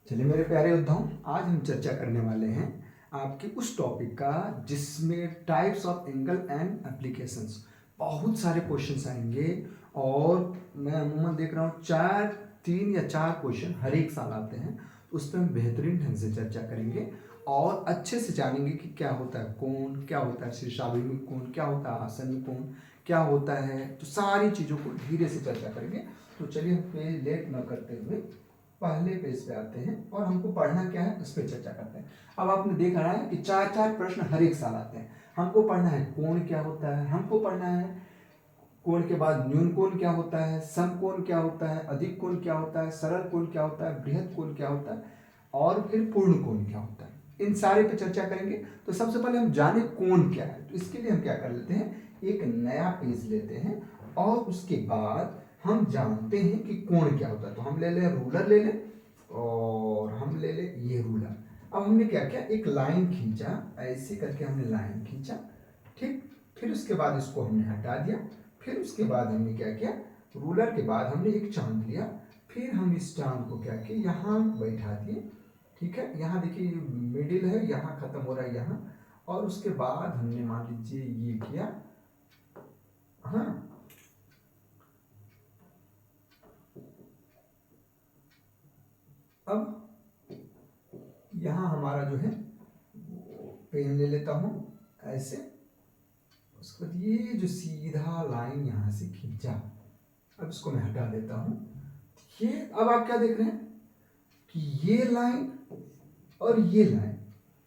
चलिए मेरे प्यारे योद्धाओं, आज हम चर्चा करने वाले हैं आपके उस टॉपिक का जिसमें types of angle and applications बहुत सारे क्वेश्चंस आएंगे। और मैं अमूमन देख रहा हूँ 3 या 4 क्वेश्चन हर एक साल आते हैं, तो उस पर हम बेहतरीन ढंग से चर्चा करेंगे और अच्छे से जानेंगे कि क्या होता है कोण, क्या होता है शीर्षाभिमुख कोण, क्या होता है आसन्न कोण, क्या होता है। तो सारी चीज़ों को धीरे से चर्चा करेंगे। तो चलिए हम पेज लेट न करते हुए पहले पेज पे आते हैं और हमको पढ़ना क्या है उस पर चर्चा करते हैं। अब आपने देखा है कि 4 प्रश्न हर एक साल आते हैं। हमको पढ़ना है कोण क्या होता है, हमको पढ़ना है कोण के बाद न्यून कोण क्या होता है, समकोण क्या होता है, अधिक कोण क्या होता है, सरल कोण क्या होता है, बृहद कोण क्या होता है और फिर पूर्ण कोण क्या होता है। इन सारे पे चर्चा करेंगे। तो सबसे पहले हम जाने कोण क्या है। तो इसके लिए हम क्या कर लेते हैं, एक नया पेज लेते हैं और उसके बाद हम जानते हैं कि कोण क्या होता है। तो हम ले लें रूलर, ले लें और हम ले लें ये रूलर। अब हमने क्या किया, एक लाइन खींचा, ऐसे करके हमने लाइन खींचा, ठीक। फिर उसके बाद इसको हमने हटा दिया। फिर उसके बाद हमने क्या किया, रूलर के बाद हमने एक चांद लिया। फिर हम इस चांद को क्या किया, यहाँ बैठा दिए, ठीक है। यहाँ देखिए मिडिल है, यहाँ खत्म हो रहा है यहाँ। और उसके बाद हमने मान लीजिए ये किया, हाँ। अब यहाँ हमारा जो है पेन ले लेता हूँ ऐसे। उसके बाद ये जो सीधा लाइन यहाँ से खींचा, अब इसको मैं हटा देता हूँ। ये अब आप क्या देख रहे हैं कि ये लाइन और ये लाइन,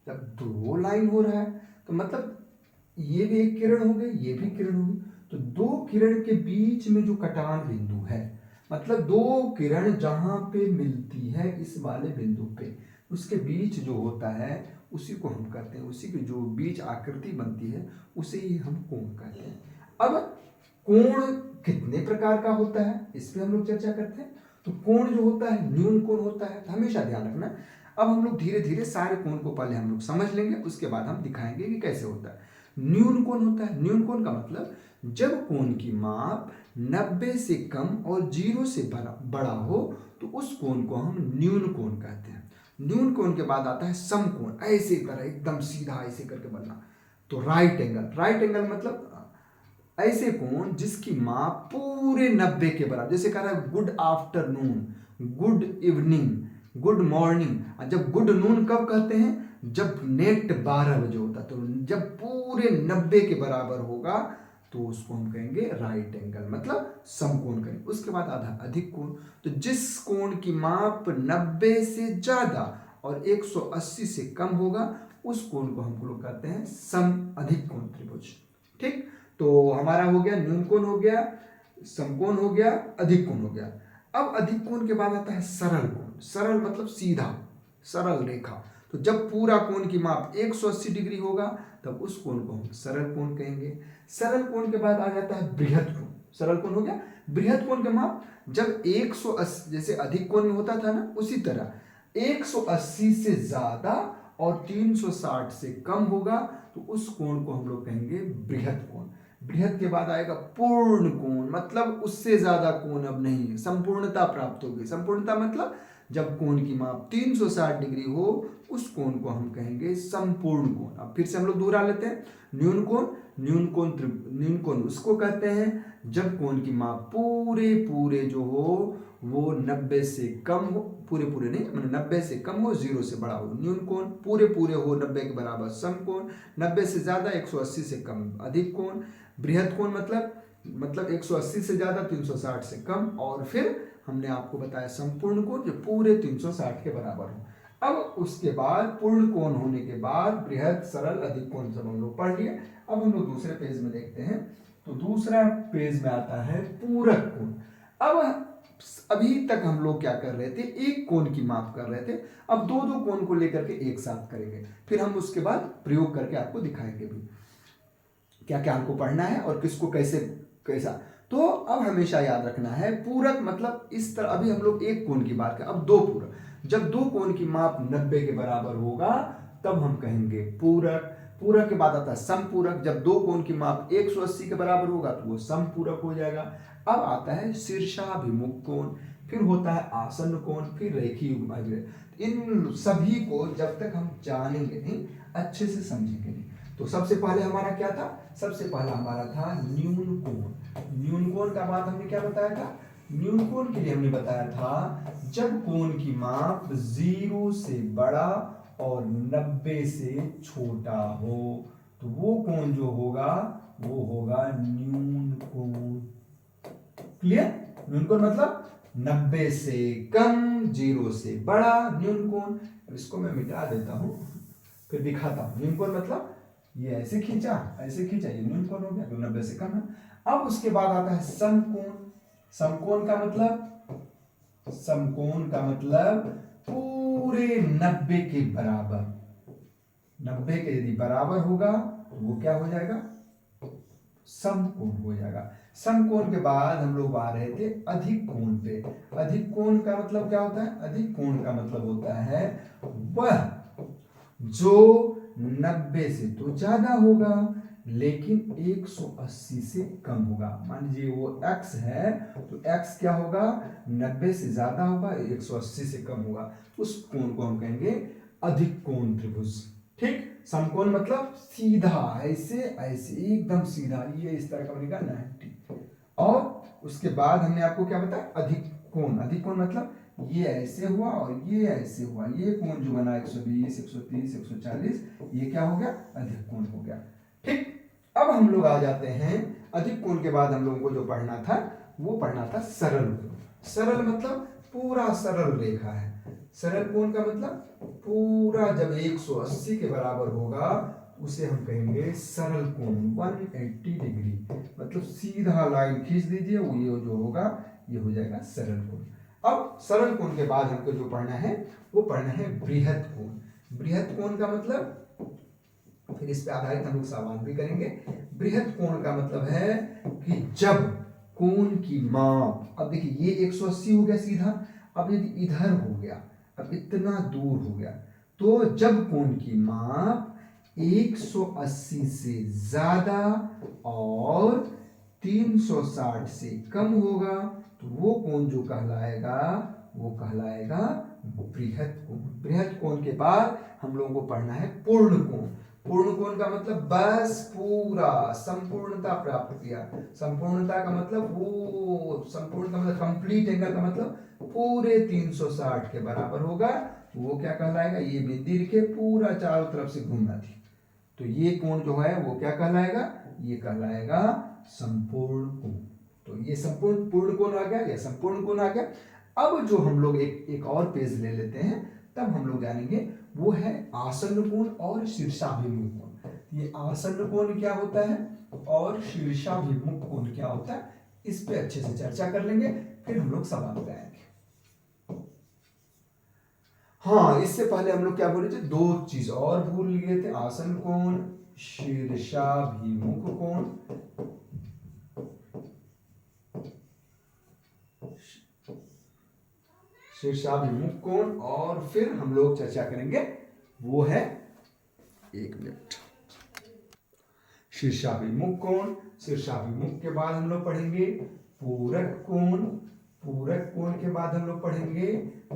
जब दो लाइन हो रहा है तो मतलब ये भी एक किरण हो गई, ये भी किरण हो गई। तो दो किरण के बीच में जो कटान बिंदु है, मतलब दो किरण जहां पे मिलती है इस वाले बिंदु पे, उसके बीच जो होता है उसी को हम कहते हैं, उसी की जो बीच आकृति बनती है उसे ही हम कोण कहते हैं। अब कोण कितने प्रकार का होता है इस पे हम लोग चर्चा करते हैं। तो कोण जो होता है न्यून कोण होता है, तो हमेशा ध्यान रखना। अब हम लोग धीरे धीरे सारे कोण को पहले हम लोग समझ लेंगे, उसके बाद हम दिखाएंगे कि कैसे होता है। न्यून कोण होता है, न्यून कोण का मतलब जब कोण की माप 90 से कम और 0 से बड़ा हो तो उस कोण को हम न्यून कोण कहते हैं। न्यून कोण के बाद आता है समकोण, ऐसे तरह एकदम सीधा ऐसे करके बनना। तो राइट एंगल, राइट एंगल मतलब ऐसे कोण जिसकी माप पूरे 90 के बराबर, जैसे कह रहा है good afternoon, good evening, good morning. जब गुड नून कब कहते हैं, जब नेट 12 बजे होता, तो जब पूरे 90 के बराबर होगा तो उसको हम कहेंगे राइट एंगल, मतलब समकोण करेंगे। उसके बाद आधा अधिक कोण, तो जिस कोण की माप 90 से ज्यादा और 180 से कम होगा उस कोण को हम लोग कहते हैं सम अधिक कोण त्रिभुज, ठीक। तो हमारा हो गया न्यून कोण, हो गया समकोण, हो गया अधिक कोण, हो गया। अब अधिक कोण के बाद आता है सरल कोण। सरल मतलब सीधा, सरल रेखा। तो जब पूरा कोण की माप 180 डिग्री होगा तब उस कोण को हम सरल कोण कहेंगे। सरल कोण के बाद आ जाता है बृहद कोण। सरल कोण हो गया। बृहद कोण के माप जब 180, जैसे अधिक कोण में होता था ना, उसी तरह 180 से ज्यादा और 360 से कम होगा तो उस कोण को हम लोग कहेंगे बृहद कोण। बृहद के बाद आएगा पूर्ण कोण, मतलब उससे ज्यादा कोण अब नहीं, संपूर्णता प्राप्त होगी। संपूर्णता मतलब जब कोण की माप 360 डिग्री हो उस कोण को हम कहेंगे संपूर्ण कोण। अब फिर से हम लोग दोहरा लेते हैं। न्यून कोण, न्यून कोण उसको कहते हैं जब कोण की माप पूरे पूरे जो हो वो 90 से कम हो, पूरे पूरे नहीं मतलब 90 से कम हो, 0 से बड़ा हो न्यून कोण, पूरे पूरे हो 90 के बराबर समकोण, 90 से ज्यादा 180 से कम अधिक कोण। बृहद कोण मतलब 180 से ज्यादा 360 से कम, और फिर हमने आपको बताया संपूर्ण कोण जो पूरे 360 के बराबर हो। अब उसके बाद पूर्ण कोण होने के बाद बृहद, सरल, अधिक कोण सब हम लोग पढ़ लिए। अब हम लोग दूसरे पेज में देखते हैं। तो दूसरा पेज में आता है पूरक कोण। अब अभी तक हम लोग क्या कर रहे थे, एक कोण की माप कर रहे थे। अब दो दो कोण को लेकर के एक साथ करेंगे, फिर हम उसके बाद प्रयोग करके आपको दिखाएंगे भी क्या क्या हमको पढ़ना है और किसको कैसे कैसा। तो अब हमेशा याद रखना है पूरक मतलब इस तरह, अभी हम लोग एक कोण की बात करें, अब दो पूरक। जब दो कोण की माप 90 के बराबर होगा तब हम कहेंगे पूरक। पूरक के बाद आता है समपूरक, जब दो कोण की माप 180 के बराबर होगा तो वो समपूरक हो जाएगा। अब आता है शीर्षाभिमुख कोण। फिर होता है आसन्न कोण, फिर रेखीय युग्माग्र। इन सभी को जब तक हम जानेंगे नहीं, अच्छे से समझेंगे नहीं। तो सबसे पहले हमारा क्या था? सबसे पहला हमारा था न्यून कोण। न्यून कोण का बात हमने क्या बताया था? न्यून कोण के लिए हमने बताया था जब कोण की माप 0 से बड़ा और 90 से छोटा हो तो वो कोण जो होगा वो होगा न्यून कोण। क्लियर? न्यून कोण मतलब 90 से कम, 0 से बड़ा, न्यून कोण। इसको मैं मिटा देता हूं, फिर दिखाता हूं। न्यून कोण मतलब ये ऐसे खींचा, ये न्यून कोण हो गया, जो 90 से कम है। अब उसके बाद आता है समकोण। समकोण का मतलब पूरे 90 के बराबर। 90 के यदि बराबर होगा तो वो क्या हो जाएगा? समकोण हो जाएगा। समकोण के बाद हम लोग आ रहे थे अधिक कोण पे। अधिक कोण का मतलब क्या होता है? अधिक कोण का मतलब होता है वह जो 90 से तो ज्यादा होगा लेकिन 180 से कम होगा। मान लीजिए वो x है तो x क्या होगा? 90 से ज्यादा होगा, 180 से कम होगा। उस कोण को हम कहेंगे अधिक कोण त्रिभुज। ठीक? समकोण मतलब सीधा, ऐसे ऐसे एकदम सीधा, ये इस तरह का बनेगा 90। और उसके बाद हमने आपको क्या बताया? अधिक कोण। अधिक कोण मतलब ये ऐसे हुआ और ये ऐसे हुआ, ये कोण जो बना 120, 130, 140, ये क्या हो गया? अधिक कोण हो गया। ठीक? अब हम लोग आ जाते हैं अधिक कोण के बाद हम लोगों को जो पढ़ना था वो पढ़ना था सरल कोण। सरल मतलब पूरा सरल रेखा है। सरल कोण का मतलब पूरा जब 180 के बराबर होगा उसे हम कहेंगे सरल कोण, 180 डिग्री। मतलब सीधा लाइन खींच दीजिए, वो ये जो होगा ये हो जाएगा सरल कोण। अब सरल कोण के बाद हमको जो पढ़ना है वो पढ़ना है बृहत कोण। बृहत कोण का मतलब, फिर इस पे आधारित हम लोग सवाल भी करेंगे। बृहत कोण का मतलब है कि जब कोण की माप, अब देखिए ये 180 हो गया सीधा, अब यदि इधर हो गया, अब इतना दूर हो गया, तो जब कोण की माप 180 से ज्यादा और 360 से कम होगा तो वो कोण जो कहलाएगा वो कहलाएगा बृहत कोण। बृहत कोण के बाद हम लोगों को पढ़ना है पूर्ण कोण। पूर्ण कोण का मतलब बस पूरा संपूर्णता प्राप्त किया। संपूर्णता का मतलब वो, संपूर्ण का मतलब कंप्लीट एंगल का मतलब पूरे 360 के बराबर होगा, वो क्या कहलाएगा? ये बिंदी लिखे, पूरा चारों तरफ से घूमना थी, तो ये कोण जो है वो क्या कहलाएगा? ये कहलाएगा संपूर्ण कोण। तो ये संपूर्ण पूर्ण कोण आ गया, या संपूर्ण कोण आ गया। अब जो हम लोग एक और पेज ले लेते हैं, तब हम लोग जानेंगे वो है आसन्न कोण और शीर्षाभिमुख कोण। ये आसन्न कोण क्या होता है और शीर्षाभिमुख कोण क्या होता है, इस पे अच्छे से चर्चा कर लेंगे, फिर हम लोग सवाल लगाएंगे। हाँ, इससे पहले हम लोग क्या बोले थे? दो चीज और भूल गए थे, आसन्न कोण, शीर्षाभिमुख कोण। शीर्षाभिमुख कोण, और फिर हम लोग चर्चा करेंगे वो है, एक मिनट, शीर्षाभिमुख कोण। शीर्षाभिमुख के बाद हम लोग पढ़ेंगे पूरक कोण। पूरक कोण के बाद हम लोग पढ़ेंगे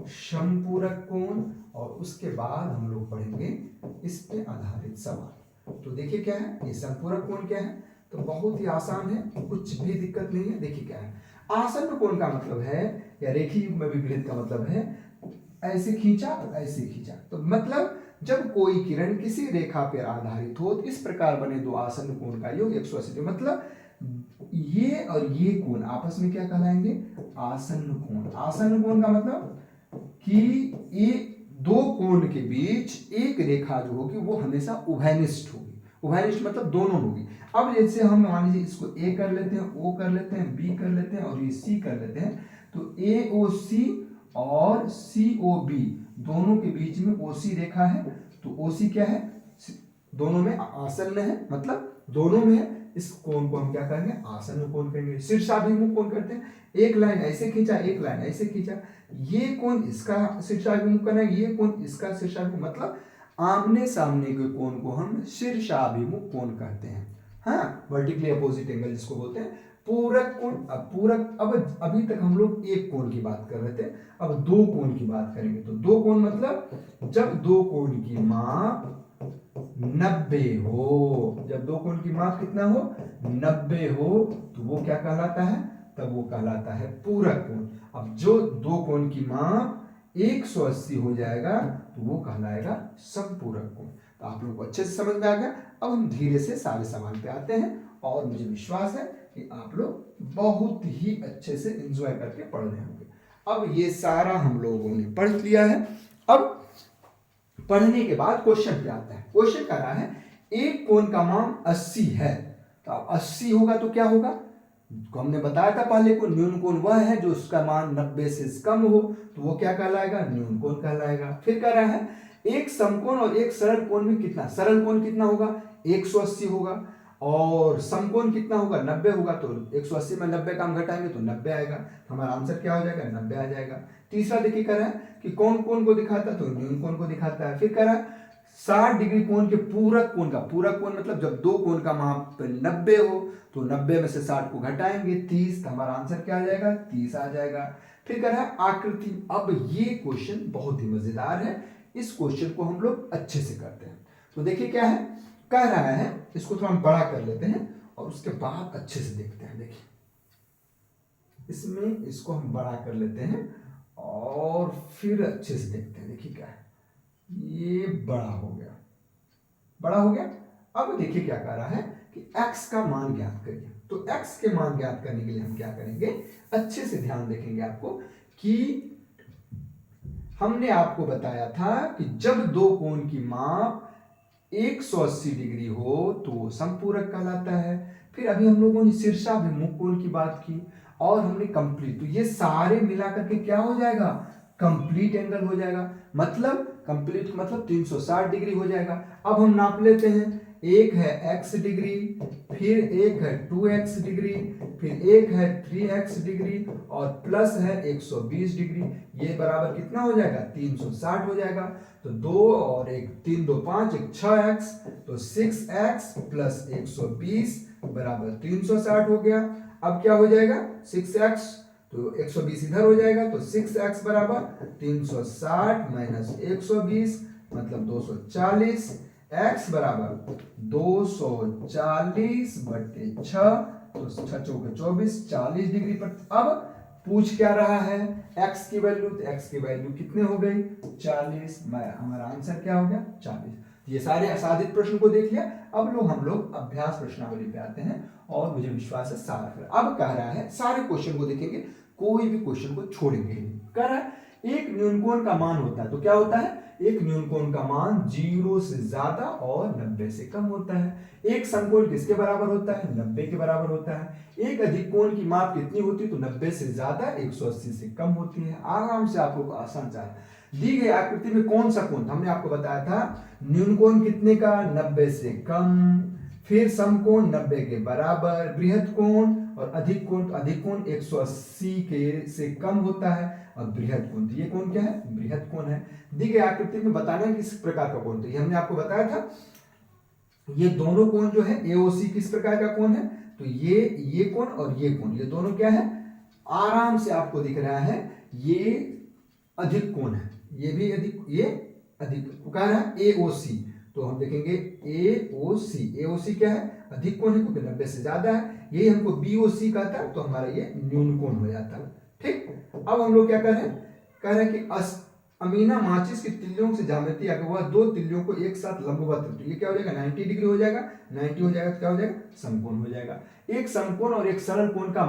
समपूरक कोण, और उसके बाद हम लोग पढ़ेंगे इस पे आधारित सवाल। तो देखिए क्या है ये समपूरक कोण क्या है, तो बहुत ही आसान है, कुछ भी दिक्कत नहीं है। देखिए क्या है, आसन्न कोण का मतलब है, या रेखीय युग्म विपरीत का मतलब है ऐसे खींचा ऐसे खींचा, तो मतलब जब कोई किरण किसी रेखा पर आधारित हो तो इस प्रकार बने दो आसन्न कोण का योग 180, मतलब ये और ये कोण आपस में क्या कहलाएंगे? आसन्न कोण। आसन्न कोण का मतलब कि ये दो कोण के बीच एक रेखा जो होगी वो हमेशा उभयनिष्ठ होगी। उभयनिष्ठ मतलब दोनों होगी। अब जैसे हम मान लीजिए इसको ए कर लेते हैं, ओ कर लेते हैं, बी कर लेते हैं और ये सी कर लेते हैं, तो ए ओ सी और सी ओ बी दोनों के बीच में ओसी रेखा है, तो ओसी क्या है? दोनों में आसन्न है, मतलब दोनों में है। इस कोण को हम क्या करेंगे? आसन्न कोण कहेंगे। शीर्षाभिमुख कोण करते हैं, एक लाइन ऐसे खींचा, एक लाइन ऐसे खींचा, ये कोण इसका शीर्षाभिमुख करना है, ये कोण इसका शीर्षाभिमुख, मतलब आमने सामने के कोण को हम शीर्षाभिमुख कोण कहते हैं। हाँ, वर्टिकली अपोजिट एंगल जिसको बोलते हैं पूरक कोण। अब पूरक, अब अभी तक हम लोग एक कोण की बात कर रहे थे, अब दो कोण की बात करेंगे। तो दो कोण मतलब जब दो कोण की माप 90 हो, जब दो कोण की माप कितना हो 90 हो, तो वो क्या कहलाता है, तब वो कहलाता है पूरक कोण। अब जो दो कोण की माप 180 हो जाएगा तो वो कहलाएगा समपूरक कोण। तो आप लोग को अच्छे से समझ में आ गया। अब हम धीरे से सारे सवाल पे आते हैं और मुझे विश्वास है कि आप लोग बहुत ही अच्छे से एंजॉय करके पढ़ रहे होंगे। अब ये सारा हम लोगों ने पढ़ लिया है। अब पढ़ने के बाद क्वेश्चन पे आता है। क्वेश्चन कह रहा है एक कोण का मान 80 है, तो अब 80 होगा तो क्या होगा, तो हमने बताया था पहले को न्यून कोण वह है जो उसका मान 90 से कम हो, तो वो क्या कहलाएगा, न्यून कोण कहलाएगा। फिर कह रहा है एक समकोण और एक सरल कोण में कितना, सरल कोण कितना होगा 180 होगा, और समकोण कितना होगा 90 होगा। तो 180 में 90 का हम घटाएंगे तो 90 आएगा, हमारा आंसर क्या हो जाएगा 90 आ जाएगा। तीसरा देखिए कह रहा है कि कौन कोण को दिखाता है, तो न्यून कोण को दिखाता है। फिर कह रहा है 60 डिग्री कोण के पूरक कोण का, पूरक कोण मतलब जब दो कोण का माप 90 हो तो 90 में से 60 को घटाएंगे 30, तो हमारा आंसर क्या आ जाएगा 30 आ जाएगा। फिर कह रहा है आकृति। अब ये क्वेश्चन बहुत ही मजेदार है, इस क्वेश्चन को हम लोग अच्छे से करते हैं। तो देखिए क्या है, कह रहा है, इसको थोड़ा हम बड़ा कर लेते हैं और उसके बाद अच्छे से देखते हैं। देखिए इसमें इसको हम बड़ा कर लेते हैं और फिर अच्छे से देखते हैं। देखिए क्या है, ये बड़ा हो गया, बड़ा हो गया। अब देखिए क्या कह रहा है कि x का मान ज्ञात करिए। तो x के मान ज्ञात करने के लिए हम क्या करेंगे, अच्छे से ध्यान देखेंगे आपको कि हमने आपको बताया था कि जब दो कोण की माप 180 डिग्री हो तो वो समपूरक कहलाता है। फिर अभी हम लोगों ने शीर्षाभिमुख कोण की बात की और हमने कंप्लीट, तो ये सारे मिलाकर के क्या हो जाएगा, कंप्लीट एंगल हो जाएगा। मतलब कंप्लीट मतलब 360 डिग्री हो जाएगा। अब हम नाप लेते हैं, एक है x डिग्री, फिर एक है 2x डिग्री, फिर एक है 3x डिग्री और प्लस है 120 डिग्री। ये बराबर कितना हो जाएगा 360 हो जाएगा। तो 2 और 1 3 2 5 एक 6x, तो 6x प्लस 120 बराबर 360 हो गया। अब क्या हो जाएगा 6x, तो 120 इधर हो जाएगा, तो 6x बराबर 360 माइनस 120 मतलब 240, x बराबर 240 बटे 6, तो 6 चौके 24, 40 डिग्री पर। अब पूछ क्या रहा है x की वैल्यू, तो x की वैल्यू कितने हो गई 40, हमारा आंसर क्या हो गया 40। ये सारे साधित प्रश्न को देख लिया। अब हम लोग अभ्यास प्रश्नावली पे आते हैं और मुझे विश्वास है सारा फिर अब कह रहा है सारे क्वेश्चन को देखेंगे, कोई भी क्वेश्चन को छोड़ेंगे नहीं। कह रहा है एक न्यून कोण का मान होता है, तो क्या होता है, एक न्यून कोण का मान 0 से ज्यादा और 90 से कम होता है। एक समकोण किसके बराबर होता है 90 के बराबर होता है। एक अधिक कोण की माप कितनी होती है, तो 90 से ज्यादा 180 से कम होती है। आराम से आप लोग आसान सा दी गई आकृति में कौन सा कोण, हमने आपको बताया था न्यून कोण कितने का 90 से कम, फिर समकोण 90 के बराबर, बृहद कोण और अधिक कोण 180 के से कम होता है और बृहद कोण, ये कोण क्या है बृहद कोण है। दी गई आकृति में बताना किस प्रकार का कोण, तो ये हमने आपको बताया था ये दोनों कोण जो है एओसी किस प्रकार का कोण है, तो ये कोण और ये कोण, ये दोनों क्या है आराम से आपको दिख रहा है ये अधिक कोण है, ये भी अधिक, ये अधिक कह रहा है एओसी, तो हम देखेंगे एओसी क्या है अधिक कोण है क्योंकि 90 से ज्यादा है। यही हमको बीओसी कहता है, तो हमारा ये न्यून कोण हो जाता है। ठीक, अब हम लोग क्या कर रहे हैं, कह रहे हैं कि अमीना माचिस की तिल्लियों से ज्यामिति अगर वह दो तिल्लियों को एक साथ लंबवत है, तो ये क्या हो जाएगा 90 डिग्री हो जाएगा, 90 हो जाएगा तो क्या हो जाएगा समकोण हो जाएगा। एक समकोण और एक सरल कोण का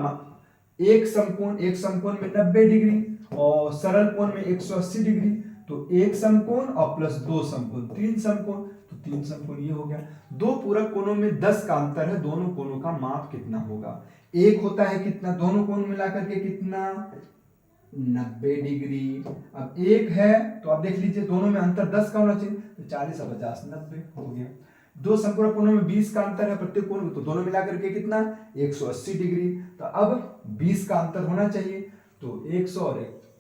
एक समकोण में 90 डिग्री और सरल कोण में 180 डिग्री, तो एक समकोण और प्लस दो समकोण 3 समकोण, तो 3 समकोण ये हो गया। दो पूरक कोणों में 10 का अंतर है, दोनों कोणों का माप कितना होगा, एक होता है कितना दोनों कोण मिलाकर के कितना 90 डिग्री। अब एक है तो आप देख लीजिए दोनों में अंतर 10 का होना चाहिए, तो 40 और 50 90 हो गया। दो समपूरक कोणों में 20 का अंतर है प्रत्येक कोण में, तो दोनों मिलाकर के कितना 180 डिग्री, तो अब 20 का अंतर होना चाहिए, तो 100 और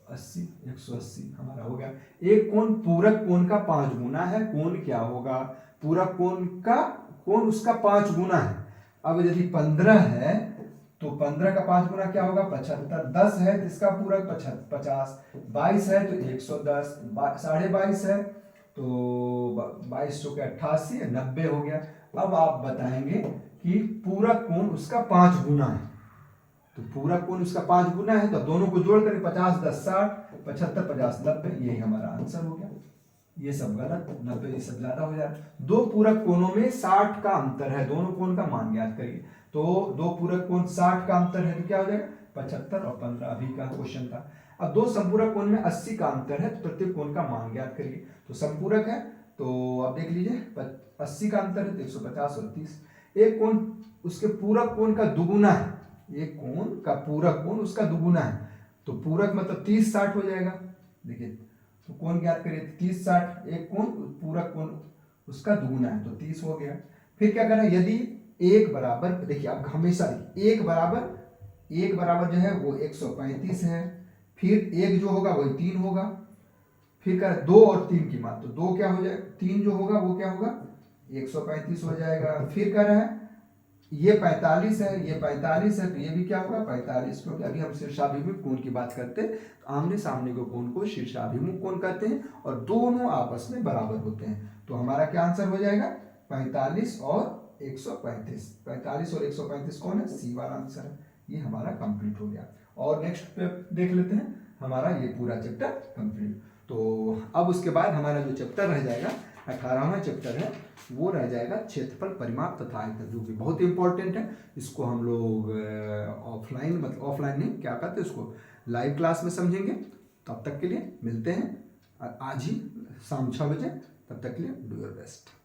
80 180 हमारा हो गया। एक कोण पूरक कोण का 5 गुना है, कोण क्या होगा पूरक कोण का, कोण उसका 5 गुना है, अब यदि 15 है तो 15 का 5 गुना क्या होगा 75, 10 है तो इसका पूरक 50, 22 है तो 110, 22.5 है तो 22 चौके 88, 90 हो गया। अब आप बताएंगे कि पूरक कोण उसका 5 गुना है, तो पूरक कोण उसका 5 गुना है तो दोनों को जोड़ कर 50 10 60, 75 50 90, यही हमारा आंसर हो गया। ये सब गलत, 90 ये सब ज्यादा हो जाए। दो पूरक कोणों में 60 का अंतर है, दोनों कोण का मान ज्ञात करिए। तो दो पूरक कोण 60 का अंतर है तो क्या हो जाएगा 75 और 15, अभी का क्वेश्चन था। अब दो संपूरक कोण में 80 का अंतर है तो प्रत्येक कोण का मान ज्ञात करिए। तो संपूरक है तो अब देख लीजिए 80 का अंतर है तो 150 और 30। एक कोण उसके पूरक कोण का दुगुना है, एक कोण का पूरक कोण उसका दुगुना है, तो पूरक मतलब 30 60 हो जाएगा। देखिए तो कोण ज्ञात करिए 30 60, एक कोण पूरक कोण उसका दुगुना है तो 30 हो गया। फिर क्या करना, यदि एक बराबर, देखिए अब हमेशा एक बराबर जो है वो 135 है, फिर एक जो होगा वही 3 होगा, फिर क्या 2 और 3 की मान, तो 2 क्या हो जाएगा 3 जो होगा वो क्या होगा 135 हो जाएगा। फिर क्या रहा है ये 45 है, ये 45 है तो ये भी क्या होगा 45, क्योंकि अभी हम शीर्षाभिमुख कोण की बात करते हैं तो आमने सामने के कोण को शीर्षाभिमुख कोण कहते हैं और दोनों आपस में बराबर होते हैं। तो हमारा क्या आंसर हो जाएगा 45 और 135, 45 और 135 कौन है, सी वाला आंसर है। ये हमारा कंप्लीट हो गया। और नेक्स्ट पे देख लेते हैं, हमारा ये पूरा चैप्टर कंप्लीट। तो अब उसके बाद हमारा जो चैप्टर रह जाएगा 18वां चैप्टर है, वो रह जाएगा क्षेत्रफल, परिमाप तथा आयतन, जो कि बहुत इंपॉर्टेंट है। इसको हम लोग ऑफलाइन, मतलब ऑफलाइन नहीं, क्या कहते हैं इसको, लाइव क्लास में समझेंगे। तब तक के लिए मिलते हैं आज ही शाम 6 बजे, तब तक के लिए डू योर बेस्ट।